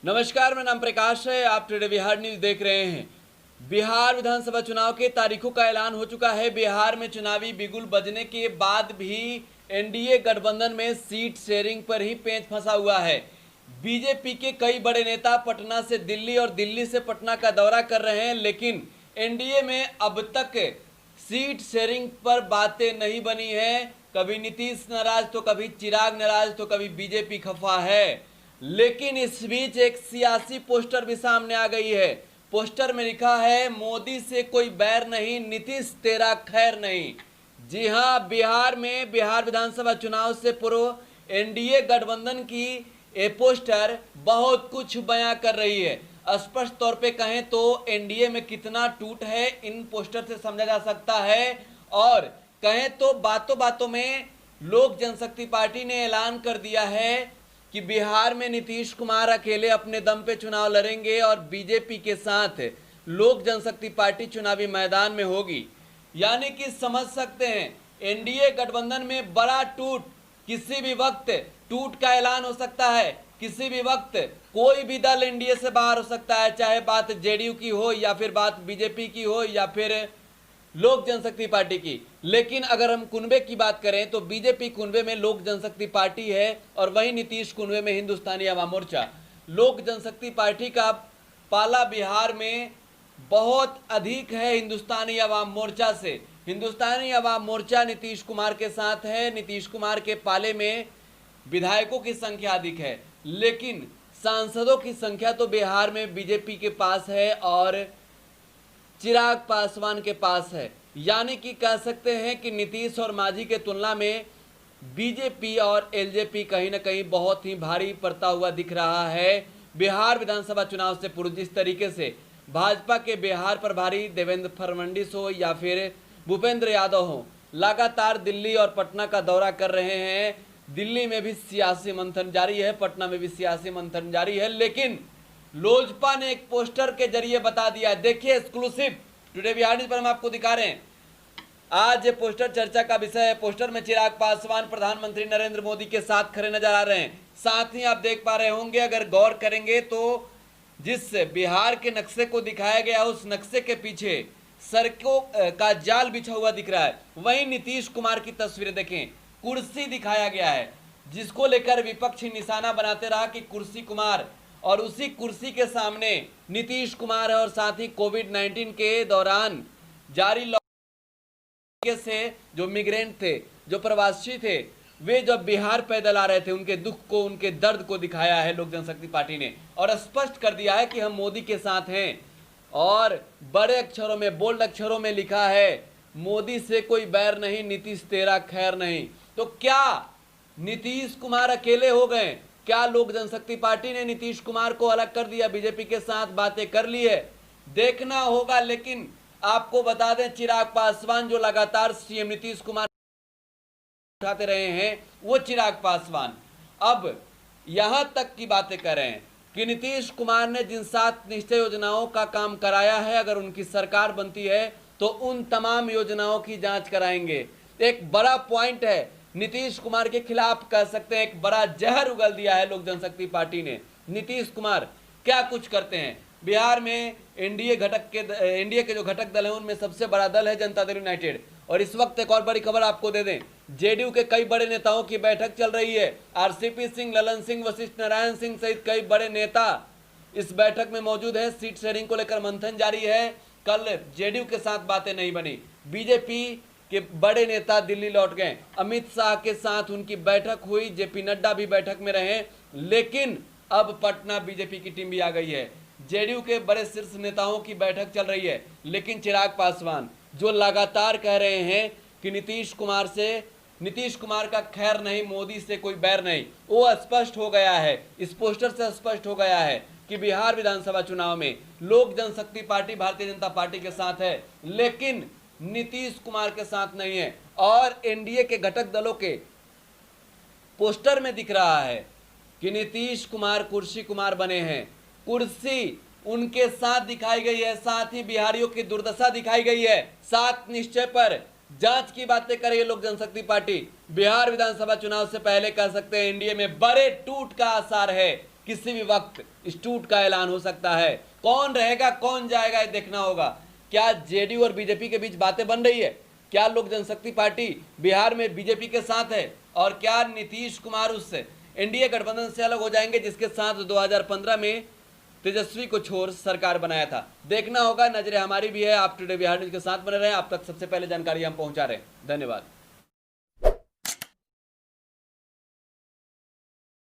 नमस्कार, मेरा नाम प्रकाश है। आप टुडे बिहार न्यूज देख रहे हैं। बिहार विधानसभा चुनाव के तारीखों का ऐलान हो चुका है। बिहार में चुनावी बिगुल बजने के बाद भी एनडीए गठबंधन में सीट शेयरिंग पर ही पेंच फंसा हुआ है। बीजेपी के कई बड़े नेता पटना से दिल्ली और दिल्ली से पटना का दौरा कर रहे हैं, लेकिन एनडीए में अब तक सीट शेयरिंग पर बातें नहीं बनी है। कभी नीतीश नाराज तो कभी चिराग नाराज तो कभी बीजेपी खफा है। लेकिन इस बीच एक सियासी पोस्टर भी सामने आ गई है। पोस्टर में लिखा है, मोदी से कोई बैर नहीं, नीतीश तेरा खैर नहीं। जी हां, बिहार में बिहार विधानसभा चुनाव से पूर्व एनडीए गठबंधन की ये पोस्टर बहुत कुछ बयां कर रही है। स्पष्ट तौर पे कहें तो एनडीए में कितना टूट है इन पोस्टर से समझा जा सकता है। और कहें तो बातों बातों में लोक जनशक्ति पार्टी ने ऐलान कर दिया है कि बिहार में नीतीश कुमार अकेले अपने दम पे चुनाव लड़ेंगे और बीजेपी के साथ लोक जनशक्ति पार्टी चुनावी मैदान में होगी। यानी कि समझ सकते हैं एनडीए गठबंधन में बड़ा टूट, किसी भी वक्त टूट का ऐलान हो सकता है। किसी भी वक्त कोई भी दल एनडीए से बाहर हो सकता है, चाहे बात जेडीयू की हो या फिर बात बीजेपी की हो या फिर लोक जनशक्ति पार्टी की। लेकिन अगर हम कुनबे की बात करें तो बीजेपी कुनबे में लोक जनशक्ति पार्टी है और वहीं नीतीश कुनबे में हिंदुस्तानी अवाम मोर्चा। लोक जनशक्ति पार्टी का पाला बिहार में बहुत अधिक है हिंदुस्तानी अवाम मोर्चा से। हिंदुस्तानी अवाम मोर्चा नीतीश कुमार के साथ है। नीतीश कुमार के पाले में विधायकों की संख्या अधिक है, लेकिन सांसदों की संख्या तो बिहार में बीजेपी के पास है और चिराग पासवान के पास है। यानी कि कह सकते हैं कि नीतीश और मांझी के तुलना में बीजेपी और एलजेपी कहीं ना कहीं बहुत ही भारी पड़ता हुआ दिख रहा है। बिहार विधानसभा चुनाव से पूर्व जिस तरीके से भाजपा के बिहार प्रभारी देवेंद्र फडणवीस हो या फिर भूपेंद्र यादव हो, लगातार दिल्ली और पटना का दौरा कर रहे हैं। दिल्ली में भी सियासी मंथन जारी है, पटना में भी सियासी मंथन जारी है, लेकिन लोजपा ने एक पोस्टर के जरिए बता दिया। देखिए एक्सक्लूसिव टुडे बिहार न्यूज पर हम आपको दिखा रहे हैं। आज ये पोस्टर चर्चा का विषय है। पोस्टर में चिराग पासवान प्रधानमंत्री नरेंद्र मोदी के साथ खड़े नजर आ रहे हैं। साथ ही आप देख पा रहे होंगे, अगर गौर करेंगे तो जिस बिहार के नक्शे को दिखाया गया उस नक्शे के पीछे सड़कों का जाल बिछा हुआ दिख रहा है। वहीं नीतीश कुमार की तस्वीरें देखें, कुर्सी दिखाया गया है जिसको लेकर विपक्ष निशाना बनाते रहा कि कुर्सी कुमार, और उसी कुर्सी के सामने नीतीश कुमार है। और साथ ही कोविड-19 के दौरान जारी लॉकडाउन से जो मिग्रेंट थे, जो प्रवासी थे, वे जब बिहार पैदल आ रहे थे, उनके दुख को, उनके दर्द को दिखाया है लोक जनशक्ति पार्टी ने और स्पष्ट कर दिया है कि हम मोदी के साथ हैं। और बड़े अक्षरों में, बोल्ड अक्षरों में लिखा है, मोदी से कोई बैर नहीं, नीतीश तेरा खैर नहीं। तो क्या नीतीश कुमार अकेले हो गए? क्या लोक जनशक्ति पार्टी ने नीतीश कुमार को अलग कर दिया? बीजेपी के साथ बातें कर ली है, देखना होगा। लेकिन आपको बता दें, चिराग पासवान जो लगातार सीएम नीतीश कुमार उठाते रहे हैं, वो चिराग पासवान अब यहां तक की बातें कर रहे हैं कि नीतीश कुमार ने जिन 7 निश्चय योजनाओं का काम कराया है, अगर उनकी सरकार बनती है तो उन तमाम योजनाओं की जांच कराएंगे। एक बड़ा पॉइंट है, नीतीश कुमार के खिलाफ कह सकते हैं एक बड़ा जहर उगल दिया है लोक जनशक्ति पार्टी ने। नीतीश कुमार क्या कुछ करते हैं बिहार में? एनडीए के जो घटक दल हैं उनमें सबसे बड़ा दल है जनता दल यूनाइटेड। और इस वक्त एक और बड़ी खबर आपको दे दें, जेडीयू के कई बड़े नेताओं की बैठक चल रही है। आरसीपी सिंह, ललन सिंह, वशिष्ठ नारायण सिंह सहित कई बड़े नेता इस बैठक में मौजूद हैं। सीट शेयरिंग को लेकर मंथन जारी है। कल जेडीयू के साथ बातें नहीं बनी। बीजेपी के बड़े नेता दिल्ली लौट गए, अमित शाह के साथ उनकी बैठक हुई, जेपी नड्डा भी बैठक में रहे। लेकिन अब पटना बीजेपी की टीम भी आ गई है। जेडीयू के बड़े शीर्ष नेताओं की बैठक चल रही है, लेकिन चिराग पासवान जो लगातार कह रहे हैं कि नीतीश कुमार का खैर नहीं, मोदी से कोई बैर नहीं, वो स्पष्ट हो गया है। इस पोस्टर से स्पष्ट हो गया है कि बिहार विधानसभा चुनाव में लोक जनशक्ति पार्टी भारतीय जनता पार्टी के साथ है, लेकिन नीतीश कुमार के साथ नहीं है। और एनडीए के घटक दलों के पोस्टर में दिख रहा है कि नीतीश कुमार कुर्सी कुमार बने हैं, कुर्सी उनके साथ दिखाई गई है। साथ ही बिहारियों की दुर्दशा दिखाई गई है। 7 निश्चय पर जांच की बातें कर रही है लोक जनशक्ति पार्टी। बिहार विधानसभा चुनाव से पहले कह सकते हैं एनडीए में बड़े टूट का आसार है। किसी भी वक्त स्टूट का ऐलान हो सकता है। कौन रहेगा कौन जाएगा ये देखना होगा। क्या जेडीयू और बीजेपी के बीच बातें बन रही है? क्या लोक जनशक्ति पार्टी बिहार में बीजेपी के साथ है? और क्या नीतीश कुमार उस एनडीए गठबंधन से अलग हो जाएंगे जिसके साथ 2015 में तेजस्वी को छोड़ सरकार बनाया था? देखना होगा। नजरें हमारी भी है। आप टुडे बिहार न्यूज के साथ बने रहें। आप तक सबसे पहले जानकारी हम पहुंचा रहे हैं। धन्यवाद।